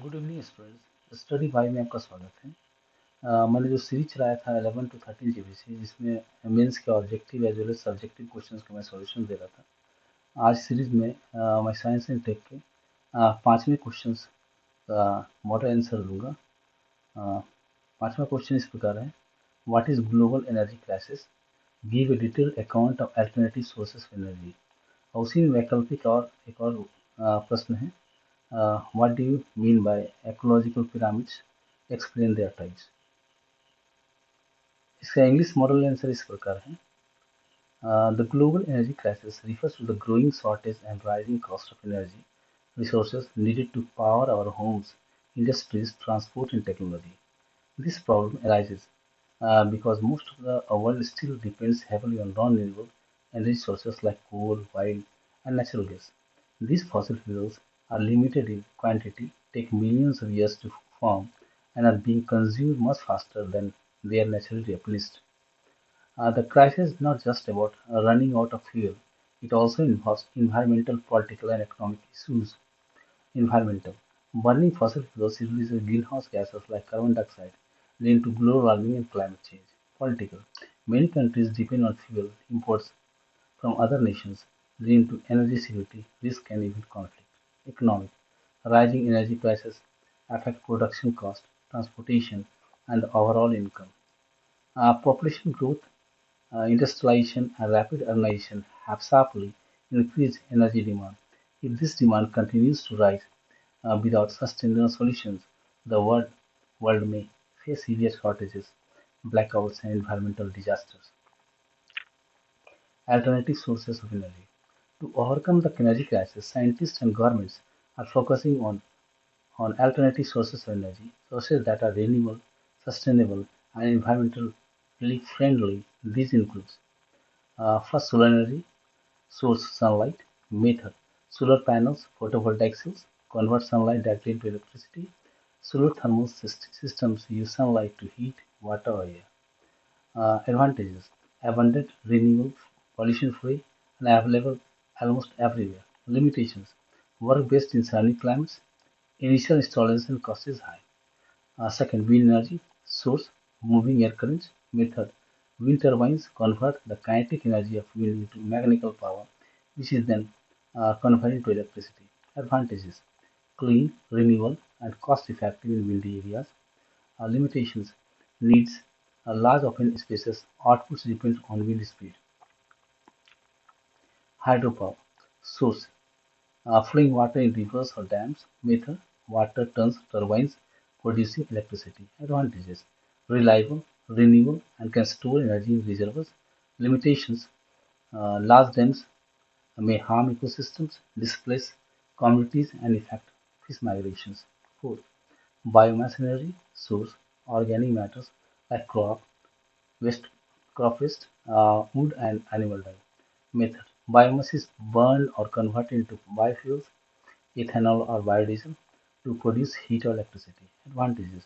Good evening students. Study भाई में आपका स्वागत है। मैंने जो सीरीज चलाया था 11 टू 13 जीबीसी, जिसमें मेंस के objective as well as subjective questions का मैं सॉल्यूशन दे रहा था। आज सीरीज में मैं साइंस एंड टेक के पांचवें क्वेश्चंस का मॉडल आंसर दूंगा। अ, पांचवा क्वेश्चन इस प्रकार है: what is global energy crisis? Give a detailed account of alternative sources of energy. और उसी में वैकल्पिक और एक और प्रश्न है: what do you mean by ecological pyramids? Explain their types. इसका इंग्लिश मॉडल आंसर इस प्रकार है: the global energy crisis refers to the growing shortage and rising cost of energy resources needed to power our homes, industries, transport, and technology. This problem arises because most of the world still depends heavily on non-renewable energy sources like coal, oil, and natural gas. These fossil fuels are limited in quantity, take millions of years to form, and are being consumed much faster than they are naturally replenished. The crisis is not just about running out of fuel, it also involves environmental, political, and economic issues. Environmental: burning fossil fuels releases greenhouse gases like carbon dioxide, leading to global warming and climate change. Political: many countries depend on fuel imports from other nations, leading to energy security risk and even conflict. Economic: rising energy prices affect production cost, transportation, and overall income. Population growth, industrialization, and rapid urbanization have sharply increased energy demand. If this demand continues to rise without sustainable solutions, the world may face severe shortages, blackouts, and environmental disasters. Alternative sources of energy. To overcome the energy crisis, scientists and governments are focusing on alternative sources of energy, sources that are renewable, sustainable, and environmentally friendly. These include: first, solar energy, source sunlight. Method: solar panels, photovoltaic cells convert sunlight directly into electricity. Solar thermal systems use sunlight to heat water or air. Advantages: abundant, renewable, pollution-free, and available almost everywhere. Limitations: work best in sunny climates. Initial installation cost is high. Second, wind energy source, moving air currents. Method: wind turbines convert the kinetic energy of wind into mechanical power, which is then converted into electricity. Advantages: clean, renewable, and cost-effective in windy areas. Limitations: needs large open spaces. Outputs depend on wind speed. Hydropower source, flowing water in rivers or dams. Method: water turns turbines, producing electricity. Advantages: reliable, renewable, and can store energy in reservoirs. Limitations: large dams may harm ecosystems, displace communities, and affect fish migrations. Fourth, biomass energy source, organic matters like waste, crop waste, wood, and animal dye. Method: biomass is burned or converted into biofuels, ethanol, or biodiesel to produce heat or electricity. Advantages: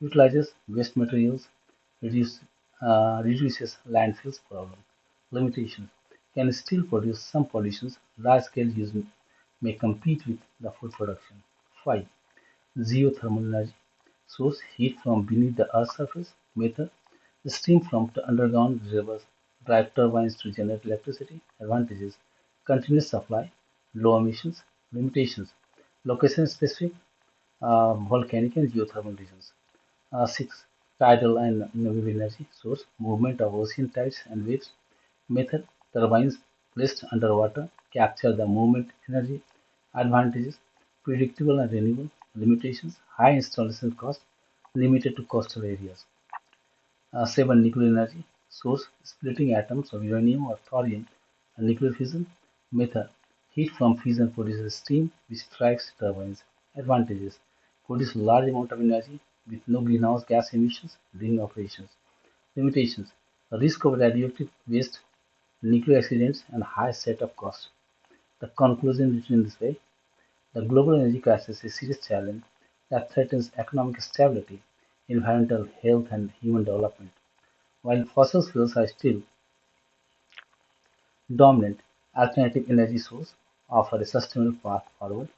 utilizes waste materials, reduce, reduces landfills problem. Limitations: can still produce some pollutions. Large scale use may compete with the food production. 5. Geothermal energy source, heat from beneath the Earth's surface. Method: steam from underground reservoirs drive turbines to generate electricity. Advantages: continuous supply, low emissions. Limitations: location specific, volcanic and geothermal regions. 6. Tidal and wave energy source, movement of ocean tides and waves. Method: turbines placed underwater capture the movement energy. Advantages: predictable and renewable. Limitations: high installation cost, limited to coastal areas. 7. Nuclear energy source, splitting atoms of uranium or thorium and nuclear fission. Method: heat from fission produces steam which drives turbines. Advantages: produce large amount of energy with no greenhouse gas emissions during operations. Limitations: risk of radioactive waste, nuclear accidents, and high setup costs. The conclusion written in this way: the global energy crisis is a serious challenge that threatens economic stability, environmental health, and human development. While fossil fuels are still dominant, alternative energy sources offer a sustainable path forward.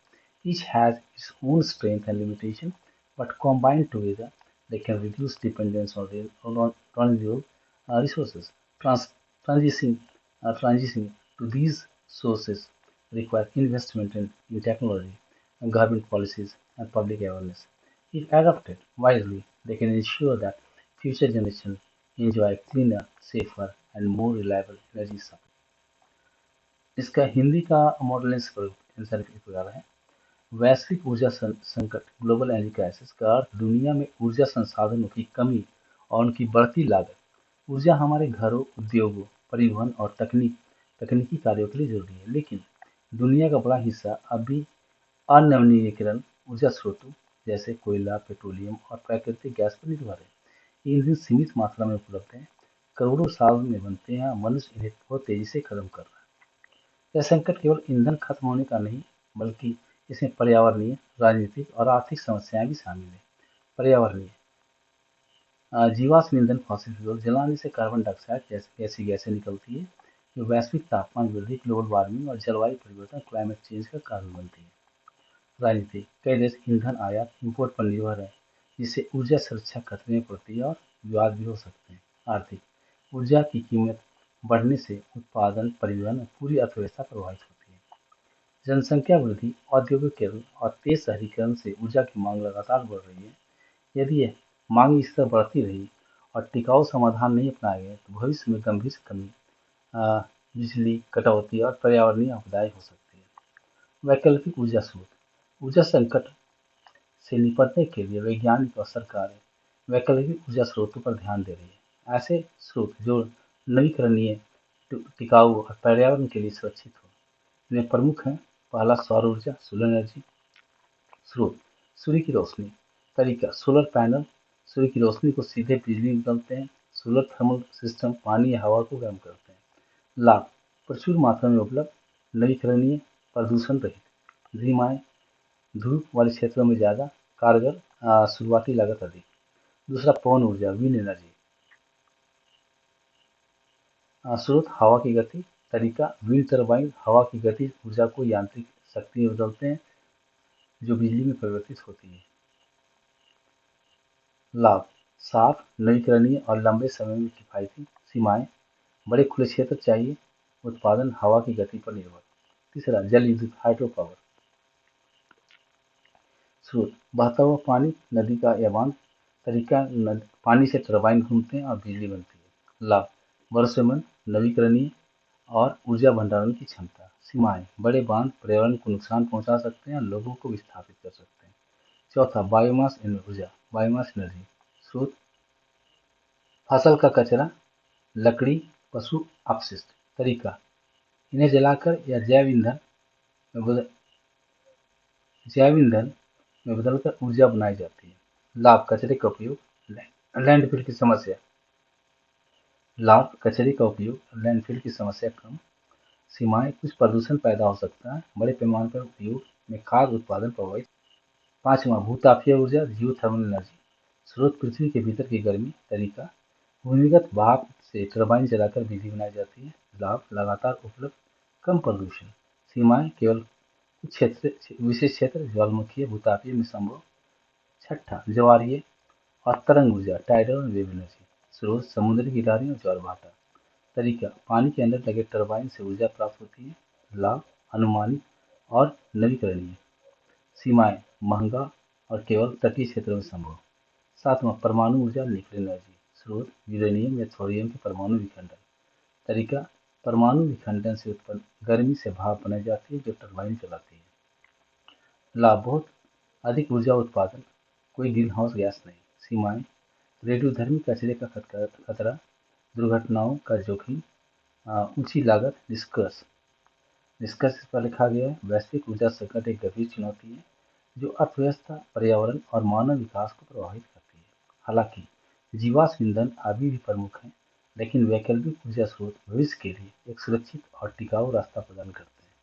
Each has its own strength and limitation, but combined together, they can reduce dependence on renewable resources. Trans- transitioning, transitioning to these sources require investment in technology, and government policies, and public awareness. If adopted wisely, they can ensure that future generations enjoy cleaner, safer, and more reliable energy supply. इसका हिंदी का model answer इस प्रकार है। वैश्विक ऊर्जा संकट global energy crisis का अर्थ दुनिया में ऊर्जा संसाधनों की कमी और उनकी बढ़ती लागत। ऊर्जा हमारे घरों, उद्योगों, परिवहन और तकनीकी कार्यों के लिए जरूरी है, लेकिन दुनिया का बड़ा हिस्सा अभी अनवीनीकरण ऊर्जा स्रोतों जैसे कोयला, पेट्रोलियम और प्राकृतिक गैस पर निर्भर है। ये ईंधन सीमित मात्रा में उपलब्ध है, करोड़ों साल में बनते हैं, मनुष्य इन्हें बहुत तेजी से खत्म कर रहा है। यह संकट केवल ईंधन खत्म होने का नहीं, बल्कि इसमें पर्यावरणीय, राजनीतिक और आर्थिक समस्याएं भी शामिल हैं। पर्यावरणीय जीवाश्म ईंधन फॉसिल फ्यूल जलाने से कार्बन डाइऑक्साइड जैसी ऐसी गैसें निकलती है, जो वैश्विक तापमान वृद्धि, ग्लोबल वार्मिंग और जलवायु परिवर्तन क्लाइमेट चेंज का कारण बनती है। राजनीति कई देश ईंधन आयात इंपोर्ट पर निर्भर है, जिससे ऊर्जा सुरक्षा खतरे में पड़ती है और विवाद भी हो सकते हैं। आर्थिक ऊर्जा की कीमत बढ़ने से उत्पादन, परिवहन और पूरी अर्थव्यवस्था प्रभावित होती है। जनसंख्या वृद्धि, औद्योगिकीकरण और तेज शहरीकरण से ऊर्जा की मांग लगातार बढ़ रही है। यदि यह मांग इस तरह बढ़ती रही और टिकाऊ समाधान नहीं अपनाए गए, तो भविष्य में गंभीर कमी, अ, बिजली कटौती और पर्यावरणीय आपदाएं हो सकती है। वैकल्पिक ऊर्जा स्रोत ऊर्जा संकट से निपटने के लिए वैज्ञानिक और सरकारें वैकल्पिक ऊर्जा स्रोतों पर ध्यान दे रही है। ऐसे स्रोत जो नवीकरणीय, टिकाऊ और पर्यावरण के लिए सुरक्षित हो। इनमें प्रमुख हैं: पहला, सौर ऊर्जा, सोलर एनर्जी। स्रोत: सूर्य की रोशनी। तरीका: सोलर पैनल सूर्य की रोशनी को सीधे बिजली में बदलते हैं। सोलर थर्मल सिस्टम पानी या हवा को गर्म करते हैं। लाभ: प्रचुर मात्रा में उपलब्ध, नवीकरणीय, प्रदूषण रहित, धीमाएं, धूप वाले क्षेत्रों में ज्यादा कारगर, शुरुआती लागत अधिक। दूसरा, पवन ऊर्जा, विंड एनर्जी। स्रोत: हवा की गति। तरीका: विंड टरबाइन हवा की गति ऊर्जा को यांत्रिक शक्ति में बदलते हैं, जो बिजली में परिवर्तित होती है। लाभ: साफ, नवीकरणीय और लंबे समय में किफायती। सीमाएं: बड़े खुले क्षेत्र चाहिए, उत्पादन हवा की गति पर निर्भर। तीसरा, जल विद्युत हाइड्रो पावर। स्रोत: बहता हुआ पानी, नदी का या बांध। तरीका: पानी से टरबाइन घूमते हैं और बिजली बनती है। लाभ: भरोसेमंद, नवीकरणीय और ऊर्जा भंडारण की क्षमता। सीमाएं: बड़े बांध पर्यावरण को नुकसान पहुंचा सकते हैं और लोगों को विस्थापित कर सकते हैं। चौथा, बायोमास ऊर्जा, बायोमास एनर्जी। स्रोत: फसल का कचरा, लकड़ी, पशु अपशिष्ट। तरीका: इन्हें जलाकर या जैव ईंधन में बदलकर ऊर्जा बनाई जाती है। लाभ: कचरे का उपयोग, लैंडफिल की समस्या। कचरे का उपयोग, लैंडफिल की समस्या कम। सीमाएं: कुछ प्रदूषण पैदा हो सकता है, बड़े पैमाने पर उपयोग में खाद्य उत्पादन प्रभावित। पांचवा, भूतापीय ऊर्जा, जियोथर्मल एनर्जी। स्रोत: पृथ्वी के भीतर की गर्मी। तरीका: भूमिगत भाप से टरबाइन जलाकर बिजली बनाई जाती है। लाभ: लगातार उपलब्ध, कम प्रदूषण। सीमाएं: केवल कुछ विशेष क्षेत्र, ज्वालामुखीय भूतापीय में संभव। छठा, ज्वारीय और तरंग ऊर्जा, टाइडल और वेव एनर्जी। स्रोत: समुद्री किनारे और ज्वारभाटा। तरीका: पानी के अंदर लगे टरबाइन से ऊर्जा प्राप्त होती है। लाभ: अनुमानित और नवीकरणीय। सीमाएं: महंगा और केवल तटीय क्षेत्रों में संभव। सातवां, परमाणु ऊर्जा, न्यूक्लियर एनर्जी। स्रोत: यूरेनियम या थोरियम के परमाणु विखंडन। तरीका: परमाणु विखंडन से उत्पन्न गर्मी से भाप बनाई जाती है, जो टरबाइन चलाती है। लाभ: बहुत अधिक ऊर्जा उत्पादन, कोई ग्रीन हाउस गैस नहीं। सीमाएं: रेडियोधर्मी कचरे का खतरा, दुर्घटनाओं का जोखिम, ऊंची लागत। निष्कर्ष पर लिखा गया है, वैश्विक ऊर्जा संकट एक गंभीर चुनौती है, जो अर्थव्यवस्था, पर्यावरण और मानव विकास को प्रभावित करती है। हालांकि जीवाश्म ईंधन अभी भी प्रमुख हैं, लेकिन वैकल्पिक ऊर्जा स्रोत भविष्य के लिए एक सुरक्षित और टिकाऊ रास्ता प्रदान करते हैं।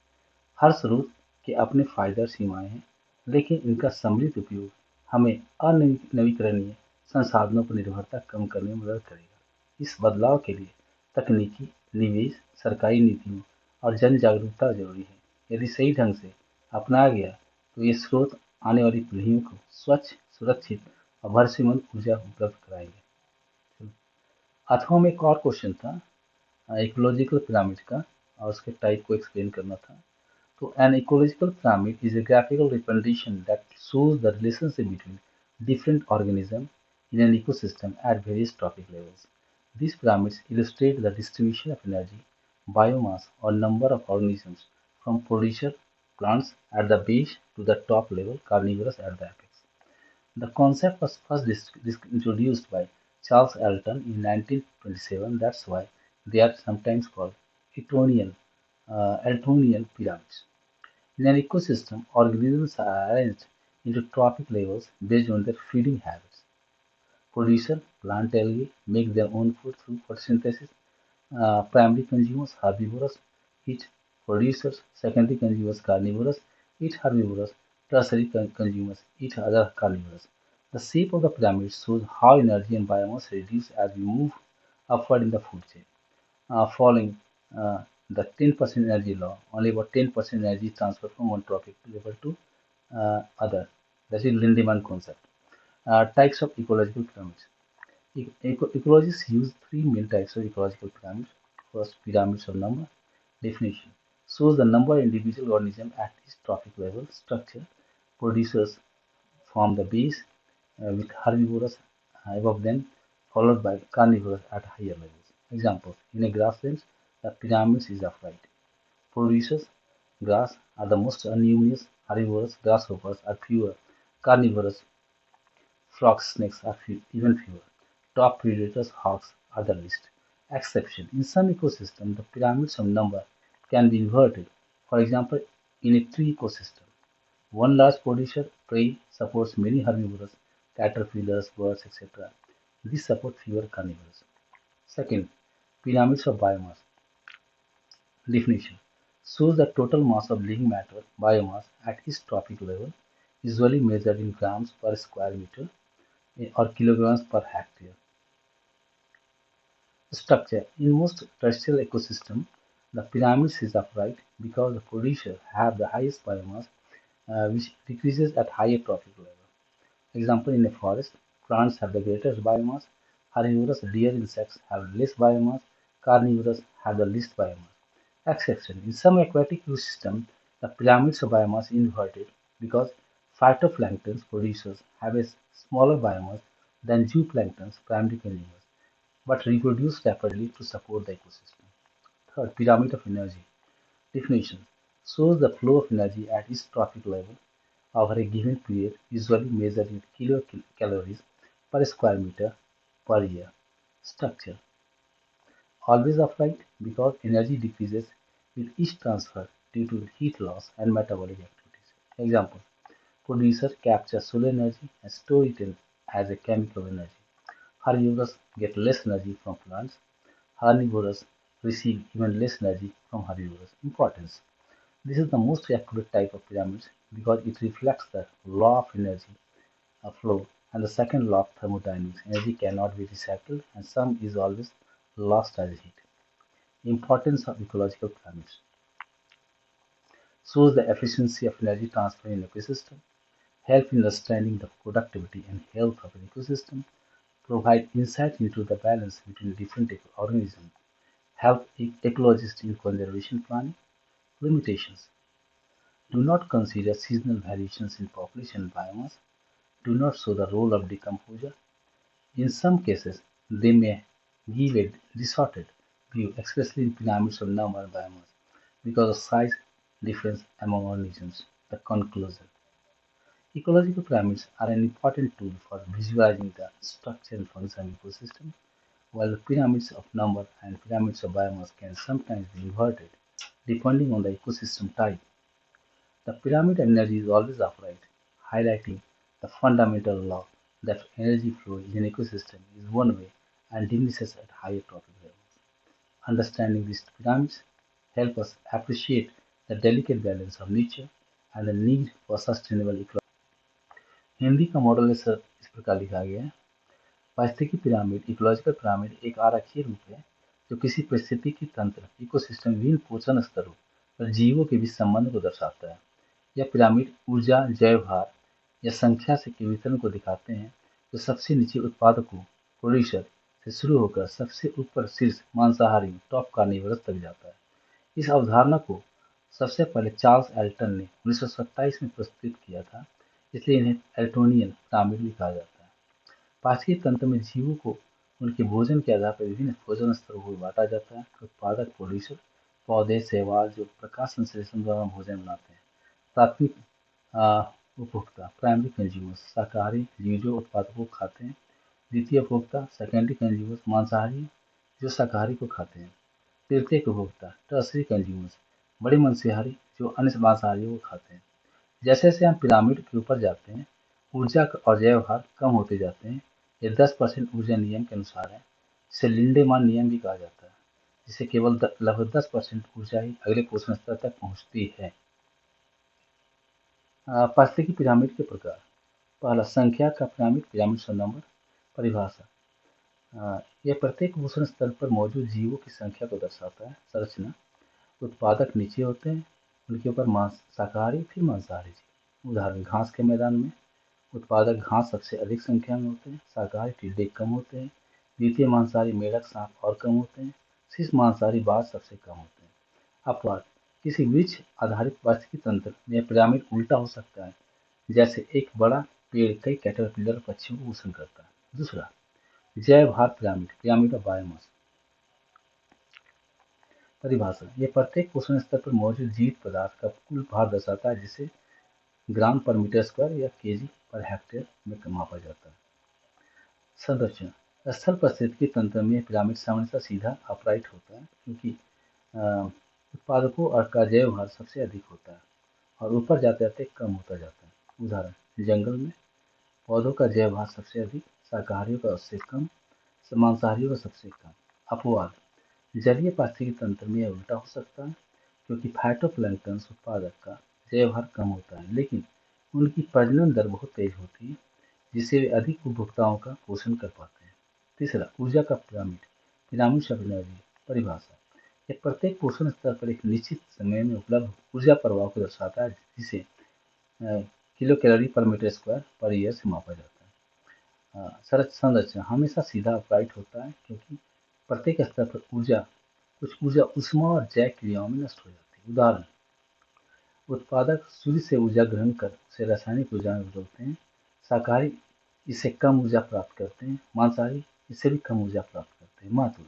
हर स्रोत के अपने फायदे और सीमाएं हैं, लेकिन इनका सम्मिलित उपयोग हमें अनवीकरणीय संसाधनों पर निर्भरता कम करने में मदद करेगा। इस बदलाव के लिए तकनीकी, निवेश, सरकारी नीतियों और जन जागरूकता जरूरी है। यदि सही ढंग से अपनाया गया, तो ये स्रोत आने वाली पीढ़ियों को स्वच्छ, सुरक्षित और भरोसेमंद ऊर्जा उपलब्ध कराएंगे। अथवा में एक और क्वेश्चन था इकोलॉजिकल पिरामिड का, और उसके टाइप को एक्सप्लेन करना था। So an ecological pyramid is a graphical representation that shows the relationship between different organisms in an ecosystem at various trophic levels. These pyramids illustrate the distribution of energy, biomass, or number of organisms from producer plants at the base to the top level carnivorous at the apex. The concept was first introduced by Charles Elton in 1927. That's why they are sometimes called Eltonian pyramids. In an ecosystem, organisms are arranged into trophic levels based on their feeding habits. Producers, plant algae, make their own food through photosynthesis. Primary consumers, herbivorous, eat producers. Secondary consumers, carnivorous, eat herbivorous. Tertiary consumers eat other carnivores. The shape of the pyramid shows how energy and biomass reduce as we move upward in the food chain. Following the 10% energy law, only about 10% energy transfer from one trophic level to other. That is Lindemann concept. Types of ecological pyramids. Ecologists use three main types of ecological pyramids. First, pyramids of number. Definition shows the number of individual organisms at each trophic level. Structure producers form the base with herbivores above them, followed by carnivores at higher levels. Examples: in a grassland, the pyramid is upright. Producers grass are the most numerous. Herbivores, grasshoppers are fewer. Carnivorous frogs, snakes are even fewer. Top predators, hawks, are the least. Exception: in some ecosystems, the pyramids of number can be inverted. For example, in a tree ecosystem, one large producer prey supports many herbivores, caterpillars, birds, etc. These support fewer carnivores. Second, pyramids of biomass. Definition shows the total mass of living matter biomass at each trophic level, usually measured in grams per square meter or kilograms per hectare. Structure: in most terrestrial ecosystems, the pyramid is upright because the producers have the highest biomass, which decreases at higher trophic level. Example: in a forest, plants have the greatest biomass, herbivorous deer insects have less biomass, carnivorous have the least biomass. Exception: in some aquatic ecosystems, the pyramids of biomass is inverted because phytoplankton producers have a smaller biomass than zooplankton's primary consumers, but reproduce rapidly to support the ecosystem. Third, pyramid of energy. Definition shows the flow of energy at each trophic level over a given period, usually measured in kilocalories per square meter per year. Structure: always upright because energy decreases with each transfer due to heat loss and metabolic activities. Example: producers capture solar energy and store it as a chemical energy. Herbivores get less energy from plants. Carnivores receive even less energy from herbivores. Importance: this is the most accurate type of pyramids because it reflects the law of energy flow and the second law of thermodynamics. Energy cannot be recycled and some is always lost as heat. Importance of ecological pyramids shows the efficiency of energy transfer in ecosystem, help in understanding the productivity and health of an ecosystem, provide insight into the balance between different organisms, help ecologists in conservation planning. Limitations: do not consider seasonal variations in population biomass, do not show the role of decomposure. In some cases, they may give a distorted view, especially in pyramids of number and biomass, because of size difference among organisms. The conclusion: ecological pyramids are an important tool for visualizing the structure and function of ecosystems, while the pyramids of number and pyramids of biomass can sometimes be inverted depending on the ecosystem type. The pyramid energy is always upright, highlighting the fundamental law that energy flow in an ecosystem is one way and diminishes at higher trophic levels. Understanding these pyramids help us appreciate the delicate balance of nature and the need for sustainable ecology. Hindi का model इस प्रकार लिखा गया है। पारिस्थितिकी pyramid ecological pyramid एक आरेखीय रूप है जो किसी परिस्थितिकी तंत्र इकोसिस्टम विभिन्न पोषण स्तरों और जीवों के बीच संबंध को दर्शाता है। यह पिरामिड ऊर्जा, जैव भार या संख्या से के वितरण को दिखाते हैं, जो सबसे नीचे उत्पादकों प्रोड्यूसर से शुरू होकर सबसे ऊपर शीर्ष मांसाहारी टॉप कार्निवरस तक जाता है। इस अवधारणा को सबसे पहले चार्ल्स एल्टन ने 1927 में प्रस्तुत किया था, इसलिए इन्हें एल्टोनियन पिरामिड भी कहा जाता है। पाचकीय तंत्र में जीवों को उनके भोजन के आधार पर विभिन्न भोजन स्तरों में बांटा जाता है। उत्पादक प्रोड्यूसर, पौधे, शैवाल जो प्रकाश संश्लेषण द्वारा भोजन बनाते हैं। प्राथमिक उपभोक्ता, प्राइमरी कंज्यूमर्स, शाकाहारी जीव जो उत्पादकों को खाते हैं। द्वितीय उपभोक्ता, सेकेंडरी कंज्यूमर्स, मांसाहारी जो शाकाहारी को खाते हैं। तृतीयक उपभोक्ता, टर्सरी कंज्यूमर्स, बड़े मांसाहारी जो अन्य मांसाहारियों को खाते हैं। जैसे जैसे हम पिरामिड के ऊपर जाते हैं, ऊर्जा और जैव भार कम होते जाते हैं। ये 10% ऊर्जा नियम के अनुसार है, जिसे लिंडेमान नियम भी कहा जाता है, जिसे केवल लगभग 10% ऊर्जा ही अगले पोषण स्तर तक पहुंचती है। पास्ते की पिरामिड के प्रकार। पहला, संख्या का पिरामिड, पिरामिड सा नंबर। परिभाषा, यह प्रत्येक पोषण स्तर पर मौजूद जीवों की संख्या को दर्शाता है। संरचना, उत्पादक नीचे होते हैं, उनके ऊपर मांस शाकाहारी फिर मांसाहारी जीव। उदाहरण, घास के मैदान में उत्पादक घास सबसे अधिक संख्या में होते हैं, शाकाहारी टिड्डे कम होते हैं, द्वितीय मांसाहारी मेढक सांप और कम होते हैं, शीर्ष मांसाहारी बाज सबसे कम होते हैं। अपवाद, किसी वृक्ष आधारित पारिस्थितिकी तंत्र में पिरामिड उल्टा हो सकता है, जैसे एक बड़ा पेड़ कई कैटरपिलर पक्षियों को पोषण करता है। दूसरा, जैव भार पिरामिड, पिरामिड ऑफ बायोमास। परिभाषा, यह प्रत्येक पोषण स्तर पर मौजूद जीवित पदार्थ का कुल भार दर्शाता है, जिसे ग्राम पर मीटर स्क्वायर या केजी पर हेक्टेयर में मापा जाता है। संरचना, स्थल पारिस्थितिकी तंत्र में पिरामिड सामान्यतः सीधा अपराइट होता है, क्योंकि उत्पादकों और का जैव भार सबसे अधिक होता है और ऊपर जाते जाते कम होता जाता है। उदाहरण, जंगल में पौधों का जैव भार सबसे अधिक, शाकाहारियों का उससे कम, मांसाहारियों का सबसे कम। अपवाद, जलीय पारिस्थितिकी तंत्र में यह उल्टा हो सकता है, क्योंकि फाइटोप्लैंक्टन उत्पादक का जैव भार कम होता है, लेकिन उनकी प्रजनन दर बहुत तेज होती है, जिससे वे अधिक उपभोक्ताओं का पोषण कर पाते हैं। तीसरा, ऊर्जा का पिरामिड, पिरामिड ऑफ एनर्जी। परिभाषा, यह प्रत्येक पोषण स्तर पर एक निश्चित समय में उपलब्ध ऊर्जा प्रवाह को दर्शाता है, जिसे किलो कैलोरी पर मीटर स्क्वायर पर ईयर से मापा जाता है। संरचना हमेशा सीधा अपराइट होता है, क्योंकि प्रत्येक स्तर पर कुछ ऊर्जा उष्मा और जैव क्रियाओं में नष्ट हो जाती है। उदाहरण, उत्पादक सूर्य से ऊर्जा ग्रहण कर उसे रासायनिक ऊर्जा में बदलते हैं, शाकाहारी इससे कम ऊर्जा प्राप्त करते हैं, मांसाहारी इससे भी कम ऊर्जा प्राप्त करते हैं। महत्व,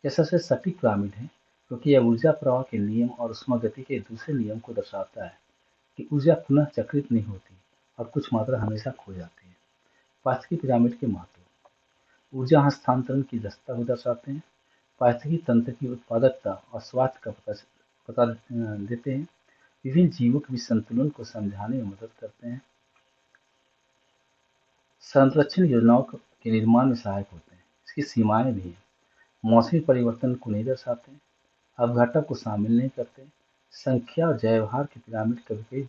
यह सबसे सटीक पिरामिड है, क्योंकि यह ऊर्जा प्रवाह के नियम और उष्मागति के दूसरे नियम को दर्शाता है कि ऊर्जा पुनः चक्रित नहीं होती और कुछ मात्रा हमेशा खो जाती है। पारिस्थितिकी पिरामिड के महत्व, ऊर्जा हस्तांतरण की दक्षता को दर्शाते हैं, पारिस्थितिकी तंत्र की उत्पादकता और स्वास्थ्य का पता देते हैं, विभिन्न जीवों के बीच संतुलन को समझाने में मदद करते हैं, संरक्षण योजनाओं के निर्माण में सहायक होते हैं। इसकी सीमाएं भी हैं, मौसमी परिवर्तन को नहीं दर्शाते, अपघटन को शामिल नहीं करते, संख्या और जैवहार के पिरामिड कभी कभी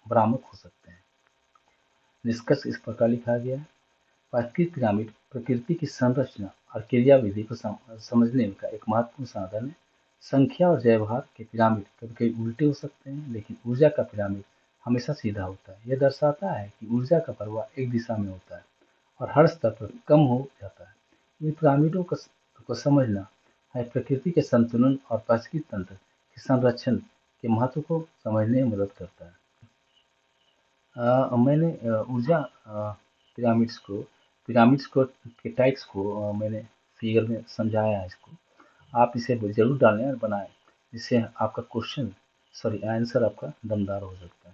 भ्रामक हो सकते हैं। निष्कर्ष इस प्रकार लिखा गया है, पारिस्थितिक पिरामिड प्रकृति की संरचना और क्रियाविधि को समझने का एक महत्वपूर्ण साधन है। संख्या और जैवहार के पिरामिड कभी कभी उल्टे हो सकते हैं, लेकिन ऊर्जा का पिरामिड हमेशा सीधा होता है। यह दर्शाता है कि ऊर्जा का प्रवाह एक दिशा में होता है और हर स्तर पर कम हो जाता है। इन पिरामिडों को समझना है प्रकृति के संतुलन और पारिस्थितिक तंत्र के संरक्षण के महत्व को समझने में मदद करता है। मैंने ऊर्जा पिरामिड्स को के टाइप्स को मैंने फिगर में समझाया है इसको। आप इसे ज़रूर डालें और बनाएं, जिससे आपका आंसर आपका दमदार हो सकता है।